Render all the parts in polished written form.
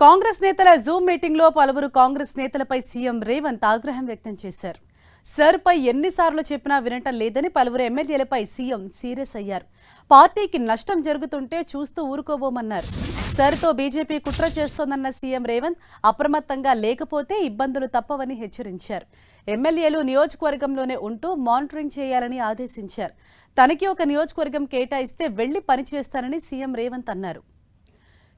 కాంగ్రెస్ నేతల Zoom meeting లో పలువురు కాంగ్రెస్ నేతలపై సీఎం రేవంత్ ఆగ్రహం వ్యక్తం చేశారు. సర్ పై ఎన్నిసార్లు చెప్పినా వినటం లేదని పలువురు ఎమ్మెల్యేలపై సీఎం సీరియస్ అయ్యారు. పార్టీకి నష్టం జరుగుతుంటే చూస్తూ ఊరుకోబోమన్నారు. సర్తో బీజేపీ కుట్ర చేస్తోందన్న సీఎం రేవంత్ అప్రమత్తంగా లేకపోతే ఇబ్బందులు తప్పవని హెచ్చరించారు. ఎమ్మెల్యేలు నియోజకవర్గంలోనే ఉంటూ మానిటరింగ్ చేయాలని ఆదేశించారు. తనకి ఒక నియోజకవర్గం కేటాయిస్తే వెళ్లి పనిచేస్తానని సీఎం రేవంత్ అన్నారు.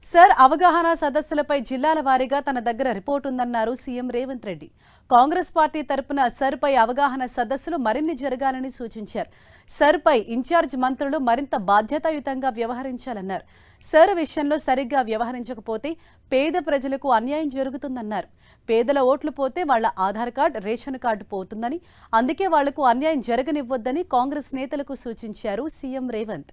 సర్ అవగాహన సదస్సులపై జిల్లాల వారీగా తన దగ్గర రిపోర్ట్ ఉందన్నారు సీఎం రేవంత్ రెడ్డి. కాంగ్రెస్ పార్టీ తరపున సర్ పై అవగాహన సదస్సులు మరిన్ని జరగాలని సూచించారు. సర్ పై ఇన్ఛార్జ్ మంత్రులు మరింత బాధ్యతాయుతంగా వ్యవహరించాలన్నారు. సర్ విషయంలో సరిగ్గా వ్యవహరించకపోతే పేద ప్రజలకు అన్యాయం జరుగుతుందన్నారు. పేదల ఓట్లు పోతే వాళ్ల ఆధార్ కార్డు, రేషన్ కార్డు పోతుందని, అందుకే వాళ్లకు అన్యాయం జరగనివ్వొద్దని కాంగ్రెస్ నేతలకు సూచించారు సీఎం రేవంత్.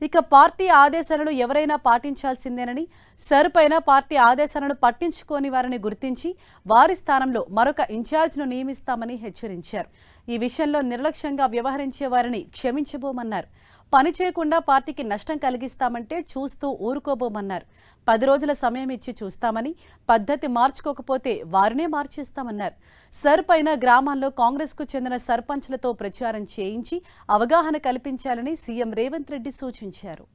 ఇక పార్టీ ఆదేశాలను ఎవరైనా పాటించాల్సిందేనని, సర్ పైన పార్టీ ఆదేశాలను పట్టించుకోని వారిని గుర్తించి వారి స్థానంలో మరొక ఇన్ఛార్జ్ను నియమిస్తామని హెచ్చరించారు. ఈ విషయంలో నిర్లక్ష్యంగా వ్యవహరించే వారిని క్షమించబోమన్నారు. పని చేయకుండా పార్టీకి నష్టం కలిగిస్తామంటే చూస్తూ ఊరుకోబోమన్నారు. 10 రోజుల సమయం ఇచ్చి చూస్తామని, పద్ధతి మార్చుకోకపోతే వారినే మార్చేస్తామన్నారు. సర్ పైన గ్రామాల్లో కాంగ్రెస్కు చెందిన సర్పంచ్లతో ప్రచారం చేయించి అవగాహన కల్పించాలని సీఎం రేవంత్ రెడ్డి సూచించారు.